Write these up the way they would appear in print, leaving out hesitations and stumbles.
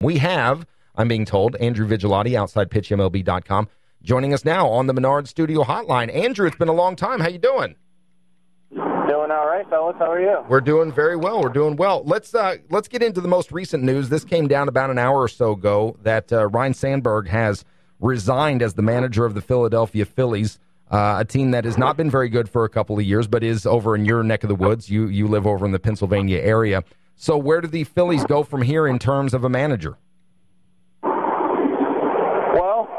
We have, I'm being told, Andrew Vigilotti, OutsidePitchMLB.com, joining us now on the Menard Studio Hotline. Andrew, it's been a long time. How you doing? Doing all right, fellas. How are you? We're doing very well. We're doing well. Let's get into the most recent news. This came down about an hour or so ago that Ryne Sandberg has resigned as the manager of the Philadelphia Phillies, a team that has not been very good for a couple of years, but is over in your neck of the woods. You live over in the Pennsylvania area. So where do the Phillies go from here in terms of a manager? Well,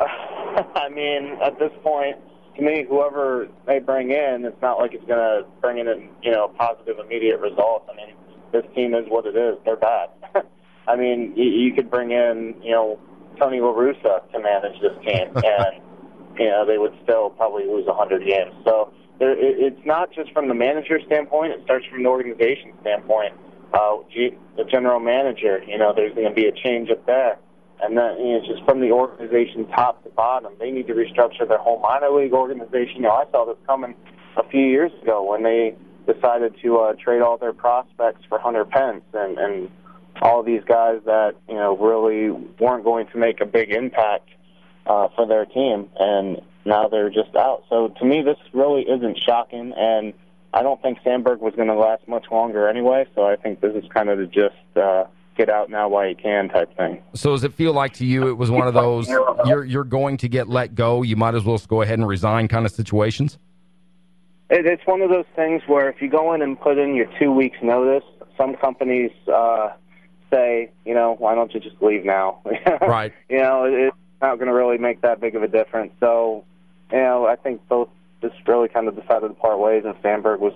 I mean, at this point, to me, whoever they bring in, it's not like it's going to bring in, positive, immediate results. I mean, this team is what it is. They're bad. I mean, you could bring in, Tony La Russa to manage this team, and, they would still probably lose 100 games. So it's not just from the manager standpoint. It starts from the organization standpoint. The general manager, there's going to be a change up there. And then, just from the organization top to bottom, they need to restructure their whole minor league organization. I saw this coming a few years ago when they decided to trade all their prospects for Hunter Pence and all these guys that, really weren't going to make a big impact for their team. And now they're just out. So to me, this really isn't shocking. And I don't think Sandberg was going to last much longer anyway. So I think this is kind of just get out now while you can type thing. So does it feel like to you it was one of those you're going to get let go, you might as well just go ahead and resign kind of situations? It's one of those things where if you go in and put in your 2 weeks notice, some companies say, why don't you just leave now? Right. It's not going to really make that big of a difference. So, I think both just really kind of decided to part ways, and Sandberg was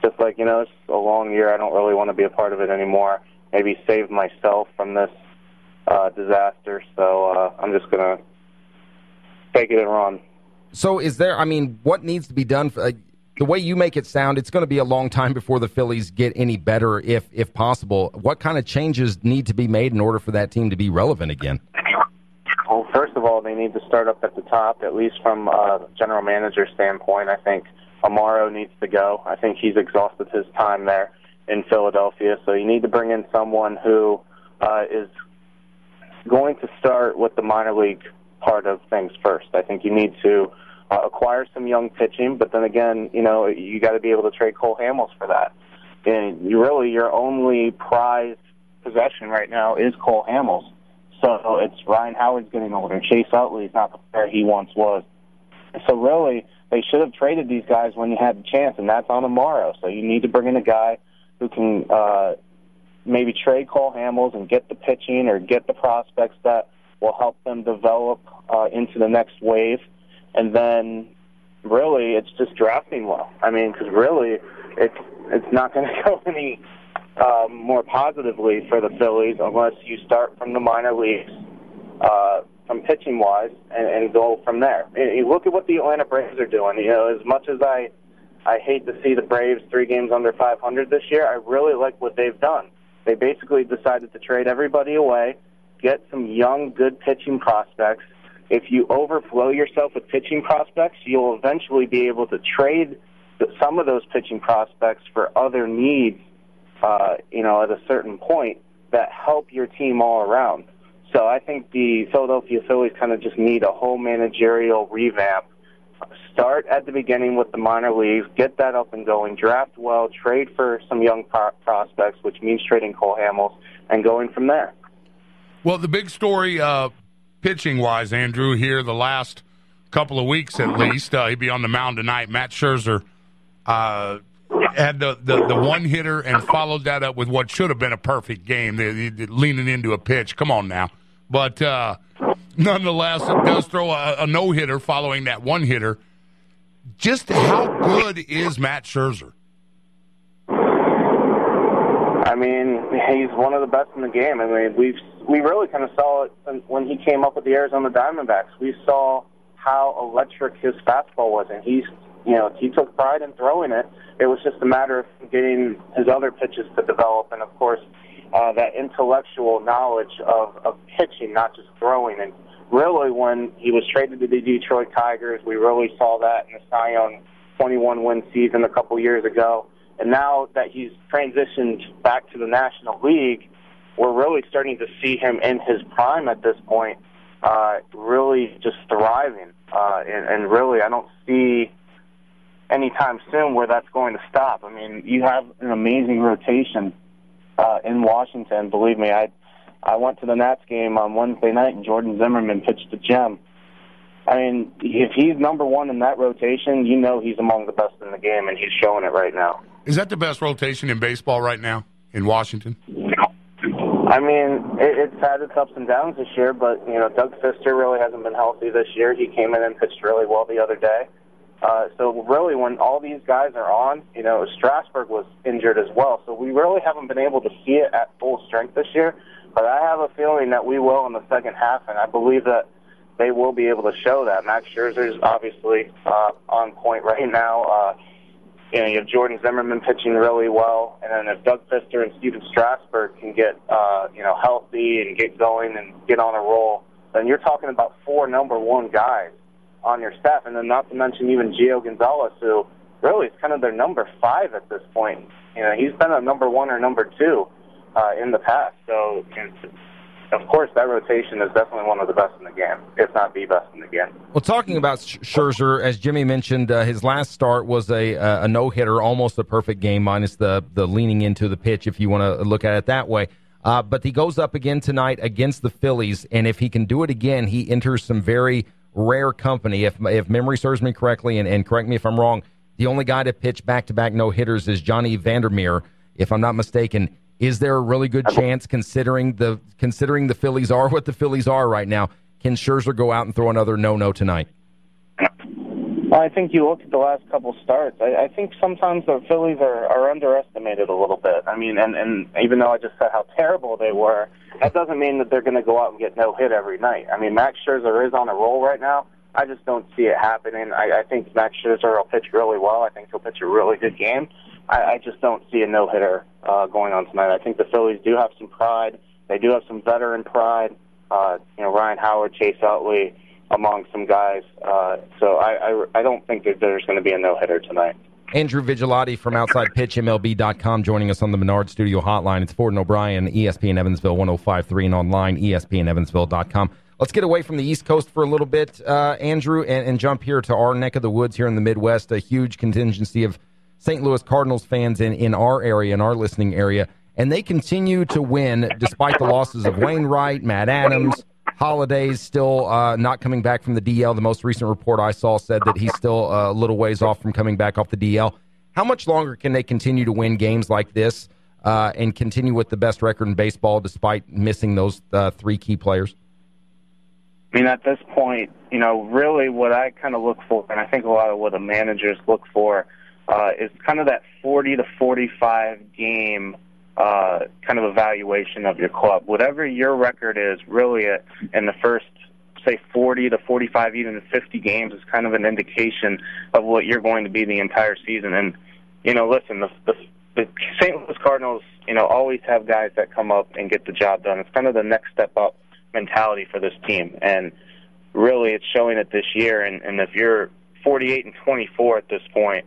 just like, it's a long year. I don't really want to be a part of it anymore. Maybe save myself from this disaster. So I'm just going to take it and run. So is there, what needs to be done? The way you make it sound, it's going to be a long time before the Phillies get any better, if possible. What kind of changes need to be made in order for that team to be relevant again? Well, first of all, they need to start up at the top, at least from a general manager standpoint. I think Amaro needs to go. I think he's exhausted his time there in Philadelphia. So you need to bring in someone who is going to start with the minor league part of things first. I think you need to acquire some young pitching, but then again, you got to be able to trade Cole Hamels for that. And your only prized possession right now is Cole Hamels. So it's Ryan Howard's getting older. Chase Utley's not the player he once was. So really, they should have traded these guys when you had the chance, and that's on Amaro. So you need to bring in a guy who can maybe trade Cole Hamels and get the pitching or get the prospects that will help them develop into the next wave. And then really it's just drafting well. Because really it's not going to go any more positively for the Phillies unless you start from the minor leagues from pitching-wise and go from there. You look at what the Atlanta Braves are doing. As much as I hate to see the Braves 3 games under 500 this year, I really like what they've done. They basically decided to trade everybody away, get some young, good pitching prospects. If you overflow yourself with pitching prospects, you'll eventually be able to trade some of those pitching prospects for other needs, at a certain point that help your team all around. So I think the Philadelphia Phillies kind of just need a whole managerial revamp. Start at the beginning with the minor leagues, get that up and going, draft well, trade for some young prospects, which means trading Cole Hamels, and going from there. Well, the big story pitching-wise, Andrew, here the last couple of weeks at least, he'd be on the mound tonight. Max Scherzer had the one-hitter and followed that up with what should have been a perfect game, leaning into a pitch. Come on now. But nonetheless, it does throw a no-hitter following that one-hitter. Just how good is Matt Scherzer? He's one of the best in the game. We really kind of saw it when he came up with the Arizona Diamondbacks. We saw how electric his fastball was, and he took pride in throwing it. It was just a matter of getting his other pitches to develop, and of course, that intellectual knowledge of pitching, not just throwing. And really, when he was traded to the Detroit Tigers, we really saw that in the Cy Young 21-win season a couple years ago. And now that he's transitioned back to the National League, we're really starting to see him in his prime at this point, really just thriving. And really, I don't see anytime soon where that's going to stop. I mean, you have an amazing rotation in Washington. Believe me, I went to the Nats game on Wednesday night, and Jordan Zimmerman pitched a gem. I mean, if he's number one in that rotation, you know he's among the best in the game, and he's showing it right now. Is that the best rotation in baseball right now in Washington? I mean, it's had its ups and downs this year, but, Doug Fister really hasn't been healthy this year. He came in and pitched really well the other day. So really, when all these guys are on, Strasburg was injured as well. So we really haven't been able to see it at full strength this year. But I have a feeling that we will in the second half, and I believe that they will be able to show that. Max Scherzer is obviously on point right now. You have Jordan Zimmerman pitching really well, and then if Doug Fister and Steven Strasburg can get healthy and get going and get on a roll, then you're talking about 4 number one guys on your staff, and then not to mention even Gio Gonzalez, who really is kind of their number 5 at this point. He's been a number 1 or number 2 in the past. So, of course, that rotation is definitely one of the best in the game, if not the best in the game. Well, talking about Scherzer, as Jimmy mentioned, his last start was a no-hitter, almost a perfect game, minus the leaning into the pitch, if you want to look at it that way. But he goes up again tonight against the Phillies, and if he can do it again, he enters some very rare company. If memory serves me correctly, and correct me if I'm wrong, the only guy to pitch back-to-back no-hitters is Johnny Vandermeer, if I'm not mistaken. Is there a really good chance, considering the Phillies are what the Phillies are right now, can Scherzer go out and throw another no-no tonight? Well, I think you look at the last couple starts. I think sometimes the Phillies are underestimated a little bit. I mean, and even though I just said how terrible they were, that doesn't mean that they're going to go out and get no hit every night. I mean, Max Scherzer is on a roll right now. I just don't see it happening. I think Max Scherzer will pitch really well. I think he'll pitch a really good game. I just don't see a no-hitter going on tonight. I think the Phillies do have some pride. They do have some veteran pride. Ryan Howard, Chase Utley, among some guys. So I don't think that there's going to be a no-hitter tonight. Andrew Vigilotti from Outside Pitch, MLB.com, joining us on the Menard Studio Hotline. It's Ford and O'Brien, ESPN Evansville 105.3, and online, ESPNEvansville.com. Let's get away from the East Coast for a little bit, Andrew, and jump here to our neck of the woods here in the Midwest. A huge contingency of St. Louis Cardinals fans in our area, in our listening area, and they continue to win despite the losses of Wainwright, Matt Adams, Holiday's still not coming back from the DL. The most recent report I saw said that he's still a little ways off from coming back off the DL. How much longer can they continue to win games like this and continue with the best record in baseball despite missing those 3 key players? I mean, at this point, really what I kind of look for, and I think a lot of what the managers look for, is kind of that 40 to 45 game kind of evaluation of your club. Whatever your record is, really in the first, say, 40 to 45, even 50 games is kind of an indication of what you're going to be the entire season. And, listen, the St. Louis Cardinals, always have guys that come up and get the job done. It's kind of the next step up mentality for this team. And really it's showing it this year. And if you're 48 and 24 at this point,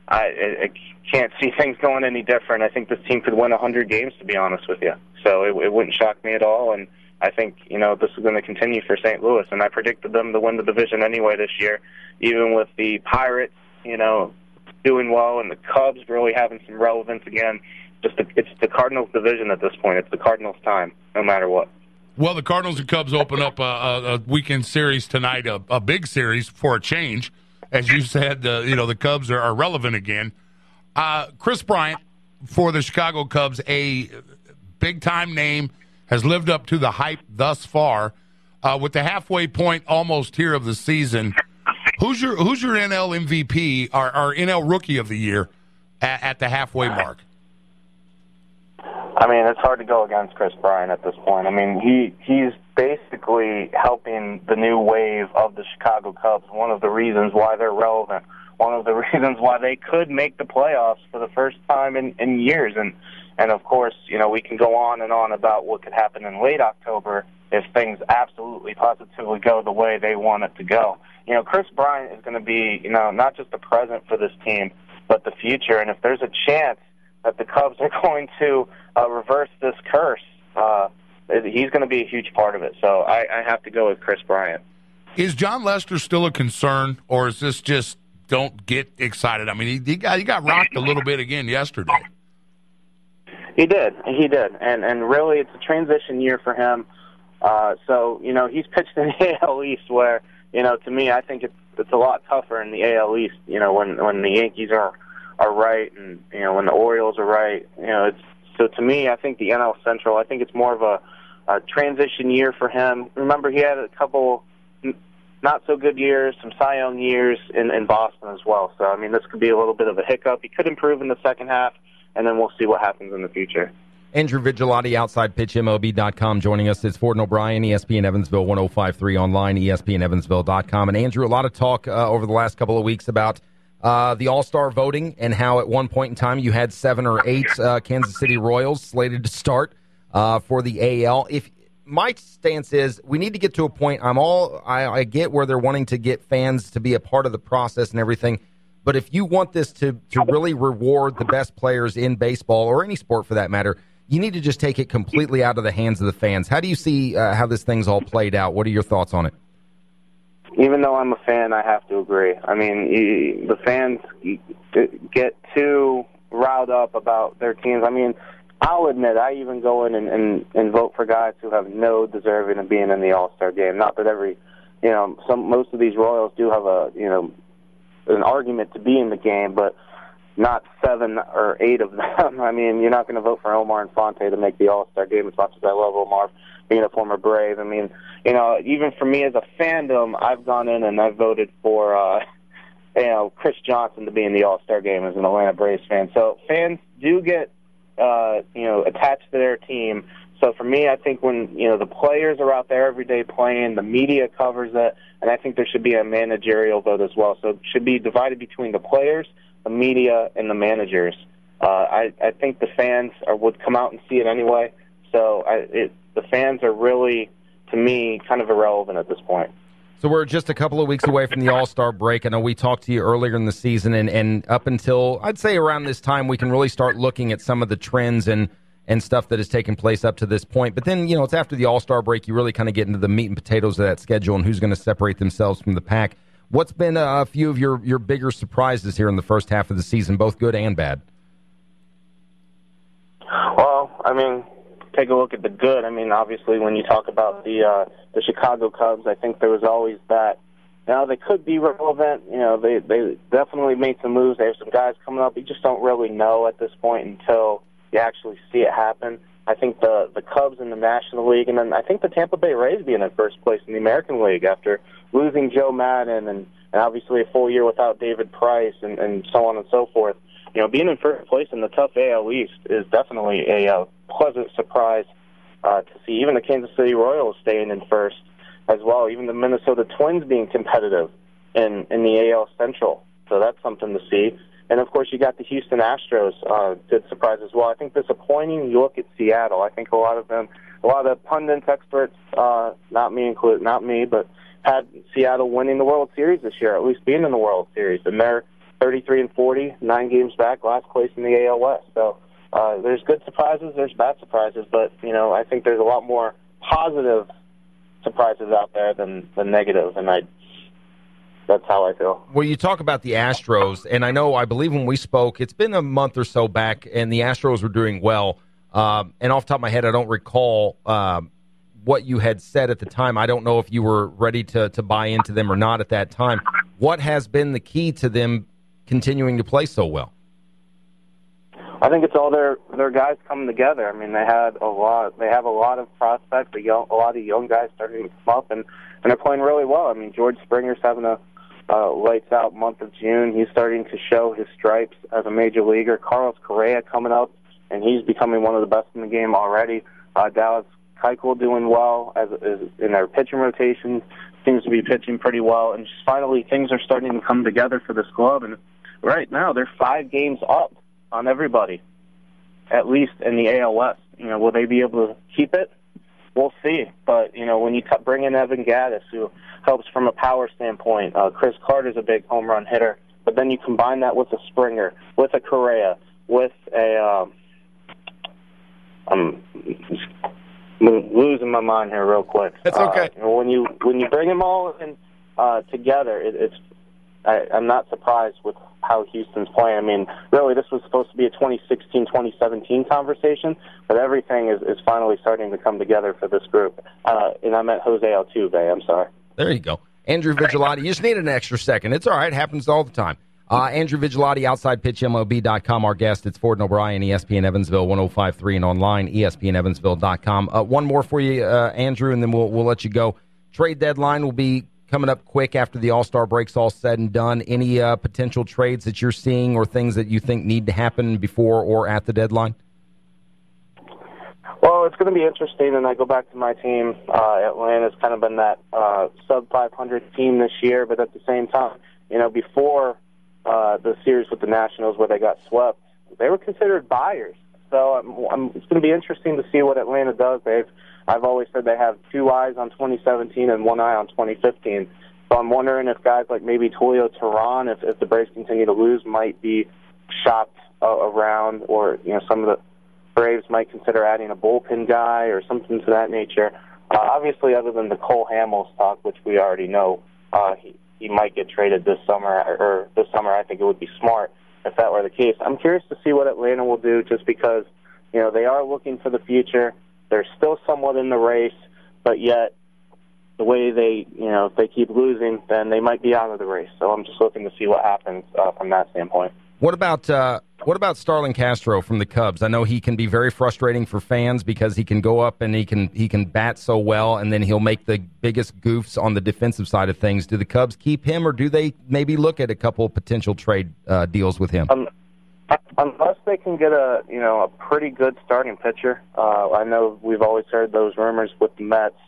I can't see things going any different. I think this team could win 100 games, to be honest with you. So it wouldn't shock me at all. And I think, this is going to continue for St. Louis. And I predicted them to win the division anyway this year, even with the Pirates, doing well and the Cubs really having some relevance again. It's the Cardinals division at this point. It's the Cardinals' time, no matter what. Well, the Cardinals and Cubs open up a weekend series tonight, a big series for a change. As you said, the Cubs are relevant again. Chris Bryant for the Chicago Cubs, a big-time name, has lived up to the hype thus far. With the halfway point almost here of the season, who's your NL MVP or NL Rookie of the Year at the halfway mark? I mean, it's hard to go against Chris Bryant at this point. I mean, he's basically helping the new wave of the Chicago Cubs. One of the reasons why they're relevant. One of the reasons why they could make the playoffs for the first time in years. And of course, we can go on and on about what could happen in late October if things absolutely positively go the way they want it to go. Chris Bryant is going to be, not just the present for this team, but the future. And if there's a chance that the Cubs are going to reverse this curse he's going to be a huge part of it. So I have to go with Chris Bryant. Is John Lester still a concern, or is this just don't get excited? I mean, he got rocked a little bit again yesterday. He did, and really it's a transition year for him. So he's pitched in the AL East, where to me I think it's a lot tougher in the AL East. When the Yankees are right, and when the Orioles are right. So to me, I think the NL Central, I think it's more of a transition year for him. Remember, he had a couple not so good years, some Cy Young years in Boston as well. So, I mean, this could be a little bit of a hiccup. He could improve in the second half, and then we'll see what happens in the future. Andrew Vigilotti, Outside Pitch, MLB.com, joining us. It's Ford and O'Brien, ESPN Evansville 1053 online, ESPNEvansville.com. And Andrew, a lot of talk over the last couple of weeks about the All-Star voting and how at one point in time you had 7 or 8 Kansas City Royals slated to start for the AL. My stance is we need to get to a point. I get where they're wanting to get fans to be a part of the process and everything, but if you want this to really reward the best players in baseball or any sport for that matter, you need to just take it completely out of the hands of the fans. How do you see how this thing's all played out? What are your thoughts on it? Even though I'm a fan, I have to agree. I mean, the fans get too riled up about their teams. I mean, I'll admit, I even go in and vote for guys who have no deserving of being in the All-Star game. Not that most of these Royals do have an argument to be in the game, but not 7 or 8 of them. I mean, you're not going to vote for Omar Infante to make the All-Star game as much as I love Omar, being a former Brave. I mean, even for me as a fandom, I've gone in and I've voted for, Chris Johnson to be in the All-Star game as an Atlanta Braves fan. So fans do get attached to their team. So for me, I think when, the players are out there every day playing, the media covers it, and I think there should be a managerial vote as well. So it should be divided between the players, the media, and the managers. I think the fans would come out and see it anyway. So the fans are really, to me, kind of irrelevant at this point. So we're just a couple of weeks away from the All-Star break. I know we talked to you earlier in the season, and up until, I'd say around this time, we can really start looking at some of the trends and stuff that has taken place up to this point. But then, it's after the All-Star break, you really kind of get into the meat and potatoes of that schedule and who's going to separate themselves from the pack. What's been a few of your bigger surprises here in the first half of the season, both good and bad? Well, I mean, take a look at the good. I mean, obviously, when you talk about the Chicago Cubs, I think there was always that. They could be relevant. They definitely made some moves. They have some guys coming up. You just don't really know at this point until you actually see it happen. I think the Cubs in the National League, and then I think the Tampa Bay Rays being in first place in the American League after losing Joe Madden and obviously a full year without David Price and so on and so forth. Being in first place in the tough AL East is definitely a pleasant surprise to see. Even the Kansas City Royals staying in first as well. Even the Minnesota Twins being competitive in the AL Central. So that's something to see. And, of course, you got the Houston Astros, good surprise as well. I think disappointing, you look at Seattle. I think a lot of pundits, experts, not me, but had Seattle winning the World Series this year, at least being in the World Series. And they're 33-40, 9 games back, last place in the AL West. So there's good surprises, there's bad surprises, but, I think there's a lot more positive surprises out there than negative, and that's how I feel. Well, you talk about the Astros, and I believe when we spoke, it's been a month or so back, and the Astros were doing well. And off the top of my head, I don't recall what you had said at the time. I don't know if you were ready to buy into them or not at that time. What has been the key to them continuing to play so well? I think it's all their guys coming together. I mean, they have a lot of prospects, a lot of young guys starting to come up, and they're playing really well. I mean, George Springer's having a lights out month of June. He's starting to show his stripes as a major leaguer. Carlos Correa coming up, and he's becoming one of the best in the game already. Dallas Keuchel doing well as in their pitching rotation, seems to be pitching pretty well. And just finally, things are starting to come together for this club. And right now, they're 5 games up on everybody, at least in the AL West. Will they be able to keep it? We'll see. But, when you bring in Evan Gattis, who helps from a power standpoint, Chris Carter's a big home run hitter, but then you combine that with a Springer, with a Correa, with a losing my mind here real quick. That's okay. When you bring them all in together, I'm not surprised with how Houston's playing. I mean, really, this was supposed to be a 2016-2017 conversation, but everything is finally starting to come together for this group. And I meant Jose Altuve. I'm sorry. There you go. Andrew Vigilotti. You just need an extra second. It's all right. It happens all the time. Andrew Vigilotti, OutsidePitchMLB.com, our guest. It's Ford and O'Brien, ESPN Evansville, 105.3 and online, ESPNEvansville.com. One more for you, Andrew, and then we'll let you go. Trade deadline will be coming up quick after the All-Star break's all said and done. Any potential trades that you're seeing or things that you think need to happen before or at the deadline? Well, it's going to be interesting, and I go back to my team. Atlanta's kind of been that sub-500 team this year, but at the same time, before the series with the Nationals where they got swept, they were considered buyers. So it's going to be interesting to see what Atlanta does. I've always said they have two eyes on 2017 and one eye on 2015. So I'm wondering if guys like maybe Julio Teheran, if the Braves continue to lose, might be shopped around, or some of the Braves might consider adding a bullpen guy or something to that nature. Obviously, other than the Cole Hamels talk, which we already know, he might get traded this summer. I think it would be smart if that were the case. I'm curious to see what Atlanta will do, just because they are looking for the future. They're still somewhat in the race, but yet the way if they keep losing, then they might be out of the race. So I'm just looking to see what happens from that standpoint. What about Starlin Castro from the Cubs? I know he can be very frustrating for fans because he can go up and he can bat so well, and then he'll make the biggest goofs on the defensive side of things. Do the Cubs keep him, or do they maybe look at a couple potential trade deals with him? Unless they can get a pretty good starting pitcher. I know we've always heard those rumors with the Mets,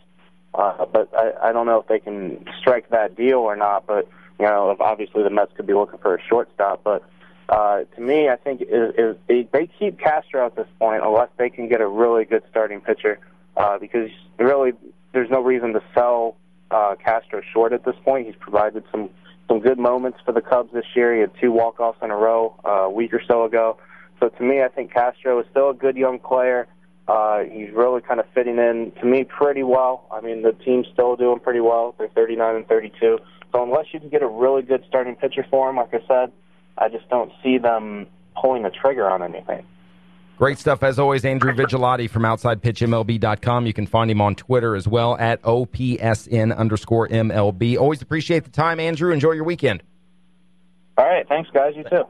but I don't know if they can strike that deal or not. But obviously the Mets could be looking for a shortstop. But to me, I think they keep Castro at this point unless they can get a really good starting pitcher, because really there's no reason to sell Castro short at this point. He's provided some good moments for the Cubs this year. He had 2 walk-offs in a row a week or so ago. So to me, I think Castro is still a good young player. He's really kind of fitting in, to me, pretty well. I mean, the team's still doing pretty well. They're 39-32. So unless you can get a really good starting pitcher for him, like I said, I just don't see them pulling the trigger on anything. Great stuff, as always. Andrew Vigilotti from OutsidePitchMLB.com. You can find him on Twitter as well, at OPSN_MLB. Always appreciate the time, Andrew. Enjoy your weekend. All right. Thanks, guys. You too.